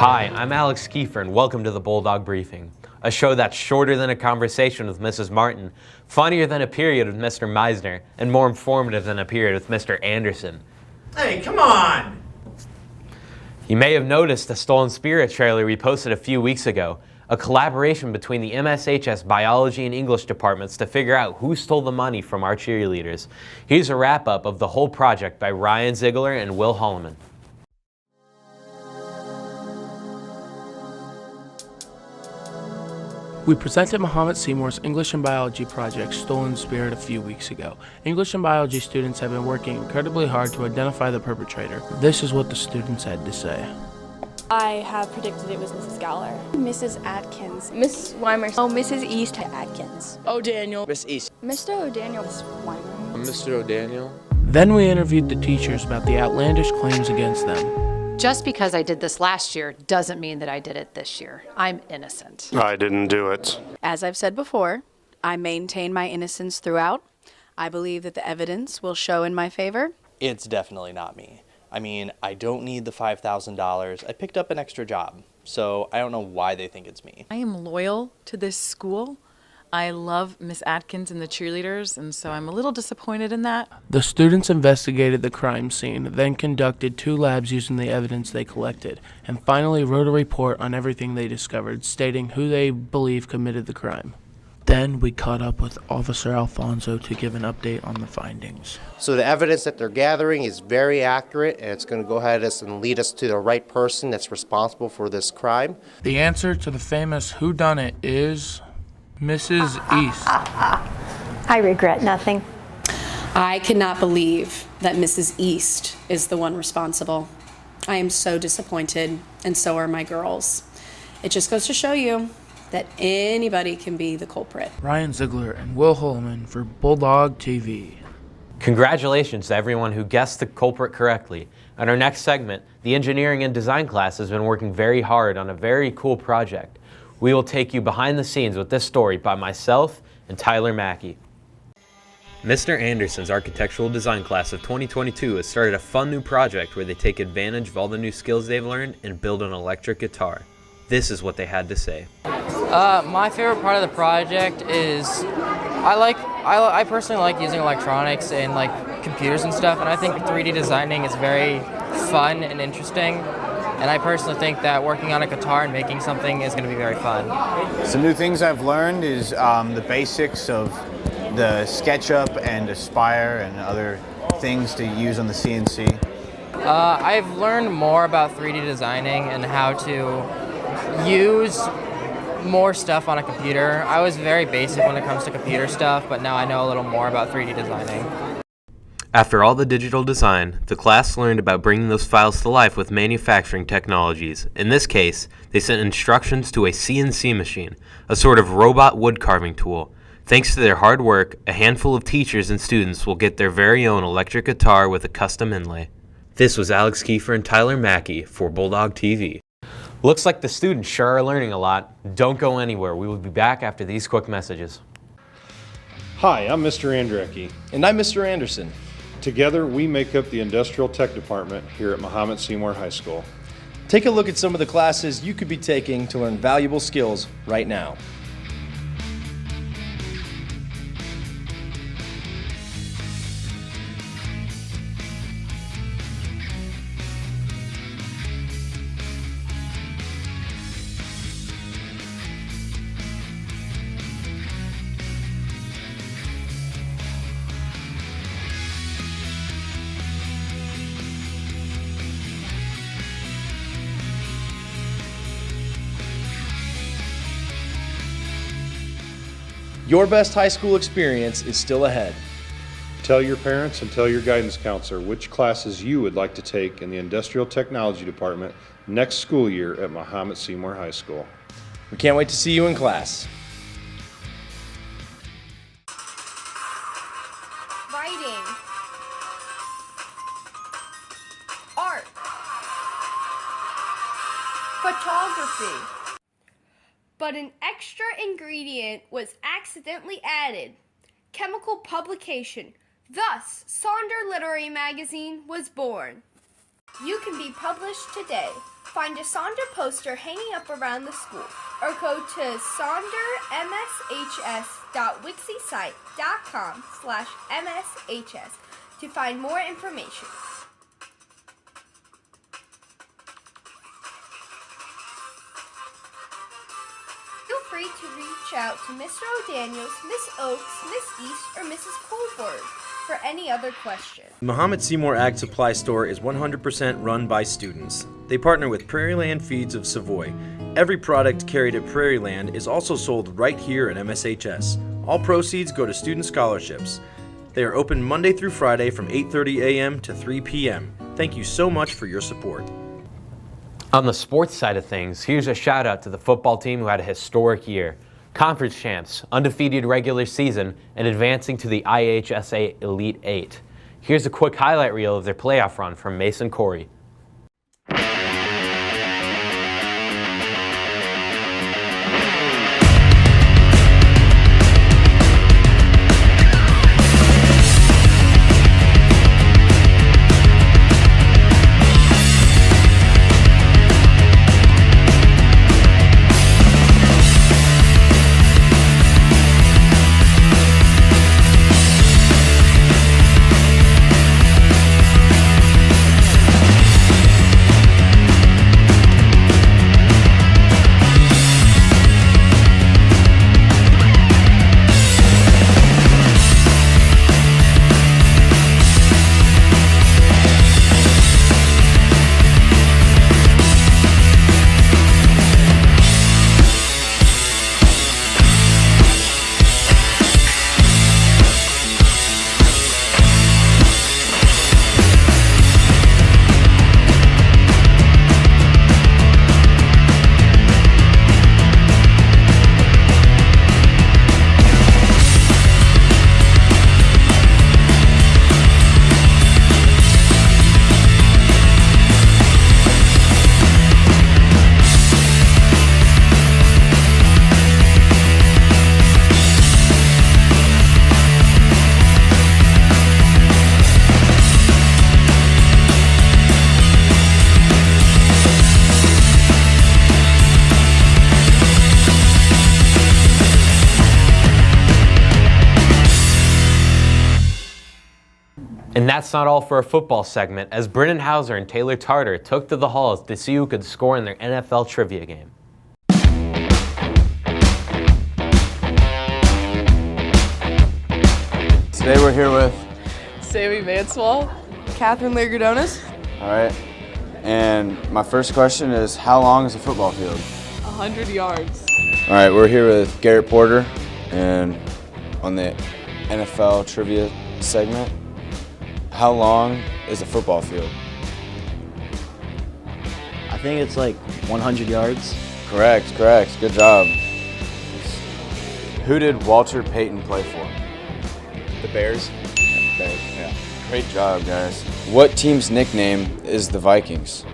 Hi, I'm Alex Kieffer, and welcome to the Bulldog Briefing, a show that's shorter than a conversation with Mrs. Martin, funnier than a period with Mr. Meisner, and more informative than a period with Mr. Anderson. Hey, come on! You may have noticed the Stolen Spirit trailer we posted a few weeks ago, a collaboration between the MSHS Biology and English departments to figure out who stole the money from our cheerleaders. Here's a wrap-up of the whole project by Ryan Ziegler and Will Holleman. We presented Mahomet-Seymour's English and Biology project, Stolen Spirit, a few weeks ago. English and Biology students have been working incredibly hard to identify the perpetrator. This is what the students had to say. I have predicted it was Mrs. Gowler. Mrs. Atkins. Miss Weimer. Oh, Mrs. East. Atkins. O'Daniel. Miss East. Mr. O'Daniel. Miss Weimer. Mr. O'Daniel. Then we interviewed the teachers about the outlandish claims against them. Just because I did this last year doesn't mean that I did it this year. I'm innocent. I didn't do it. As I've said before, I maintain my innocence throughout. I believe that the evidence will show in my favor. It's definitely not me. I mean, I don't need the $5,000. I picked up an extra job, so I don't know why they think it's me. I am loyal to this school. I love Miss Atkins and the cheerleaders, and so I'm a little disappointed in that. The students investigated the crime scene, then conducted 2 labs using the evidence they collected, and finally wrote a report on everything they discovered, stating who they believe committed the crime. Then we caught up with Officer Alfonso to give an update on the findings. So the evidence that they're gathering is very accurate, and it's going to go ahead and lead us to the right person that's responsible for this crime. The answer to the famous whodunit is Mrs. East. I regret nothing. I cannot believe that Mrs. East is the one responsible. I am so disappointed, and so are my girls. It just goes to show you that anybody can be the culprit. Ryan Ziegler and Will Holleman for Bulldog TV. Congratulations to everyone who guessed the culprit correctly. In our next segment, the engineering and design class has been working very hard on a very cool project. We will take you behind the scenes with this story by myself and Tyler Mackey. Mr. Anderson's architectural design class of 2022 has started a fun new project where they take advantage of all the new skills they've learned and build an electric guitar. This is what they had to say. My favorite part of the project is I personally like using electronics and like computers and stuff, and I think 3D designing is very fun and interesting. And I personally think that working on a guitar and making something is going to be very fun. Some new things I've learned is the basics of the SketchUp and Aspire and other things to use on the CNC. I've learned more about 3D designing and how to use more stuff on a computer. I was very basic when it comes to computer stuff, but now I know a little more about 3D designing. After all the digital design, the class learned about bringing those files to life with manufacturing technologies. In this case, they sent instructions to a CNC machine, a sort of robot wood carving tool. Thanks to their hard work, a handful of teachers and students will get their very own electric guitar with a custom inlay. This was Alex Kieffer and Tyler Mackey for Bulldog TV. Looks like the students sure are learning a lot. Don't go anywhere. We will be back after these quick messages. Hi, I'm Mr. Andrecki. And I'm Mr. Anderson. Together, we make up the Industrial Tech Department here at Mahomet-Seymour High School. Take a look at some of the classes you could be taking to learn valuable skills right now. Your best high school experience is still ahead. Tell your parents and tell your guidance counselor which classes you would like to take in the Industrial Technology Department next school year at Mahomet-Seymour High School. We can't wait to see you in class. Writing. Art. Photography. But an extra ingredient was accidentally added. Chemical publication. Thus, Sonder Literary Magazine was born. You can be published today. Find a Sonder poster hanging up around the school or go to sondermshs.wixsite.com/mshs to find more information. Feel free to reach out to Mr. O'Daniels, Miss Oakes, Miss East, or Mrs. Colborg for any other questions. The Mahomet-Seymour Ag Supply Store is 100% run by students. They partner with Prairieland Feeds of Savoy. Every product carried at Prairieland is also sold right here at MSHS. All proceeds go to student scholarships. They are open Monday through Friday from 8:30 a.m. to 3 p.m. Thank you so much for your support. On the sports side of things, here's a shout out to the football team who had a historic year. Conference champs, undefeated regular season, and advancing to the IHSA Elite 8. Here's a quick highlight reel of their playoff run from Mason Corray. And that's not all for our football segment, as Brennan Hauser and Taylor Tarter took to the halls to see who could score in their NFL trivia game. Today we're here with Sammy Manswell, Catherine Lagerdonis. All right, and my first question is, how long is a football field? 100 yards. All right, we're here with Garrett Porter, and on the NFL trivia segment, how long is a football field? I think it's like 100 yards. Correct, correct. Good job. Who did Walter Payton play for? The Bears. Bears, yeah. Great job, guys. What team's nickname is the Vikings?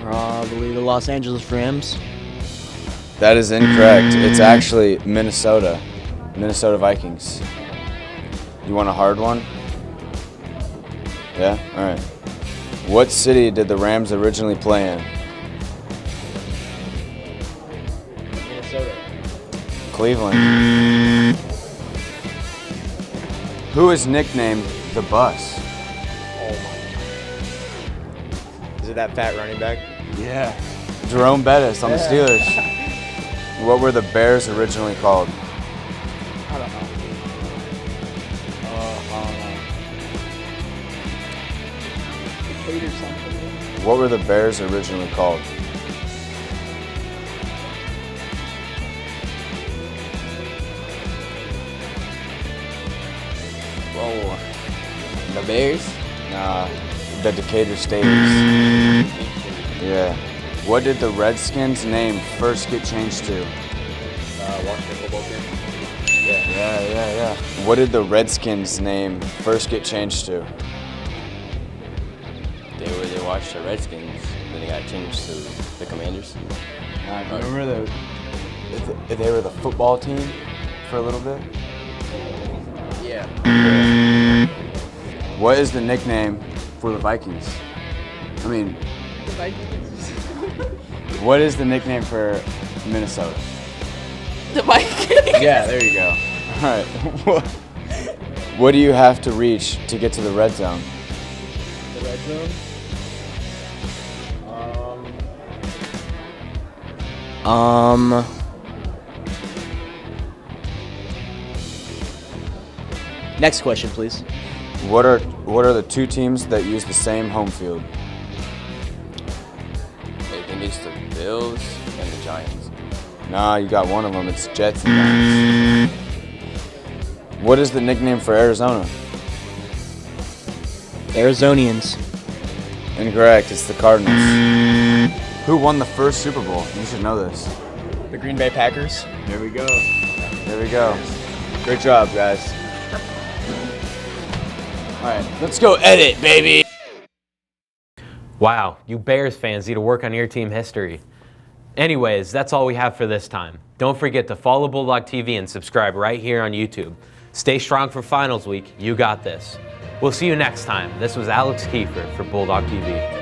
Probably the Los Angeles Rams. That is incorrect. It's actually Minnesota. Minnesota Vikings. You want a hard one? Yeah? All right. What city did the Rams originally play in? Minnesota. Cleveland. Who is nicknamed the Bus? Oh my. Is it that fat running back? Yeah. Jerome Bettis on the Steelers. What were the Bears originally called? I don't know. Or something. What were the Bears originally called? Whoa. The Bears? Nah, the Decatur Staters. Yeah. What did the Redskins' name first get changed to? Washington football team. Yeah. What did the Redskins' name first get changed to? They watched the Redskins, then they got changed to the Commanders. Remember they were the football team for a little bit? Yeah. What is the nickname for the Vikings? I mean, The Vikings. what is the nickname for Minnesota? The Vikings. Yeah, there you go. All right. What do you have to reach to get to the red zone? The red zone? Next question, please. What are the two teams that use the same home field? I think it's the Bills and the Giants. Nah, you got one of them. It's Jets and Giants. What is the nickname for Arizona? Arizonians. Incorrect. It's the Cardinals. Who won the first Super Bowl? You should know this. The Green Bay Packers. There we go. There we go. Great job, guys. All right, let's go edit, baby. Wow, you Bears fans need to work on your team history. Anyways, that's all we have for this time. Don't forget to follow Bulldog TV and subscribe right here on YouTube. Stay strong for finals week. You got this. We'll see you next time. This was Alex Kieffer for Bulldog TV.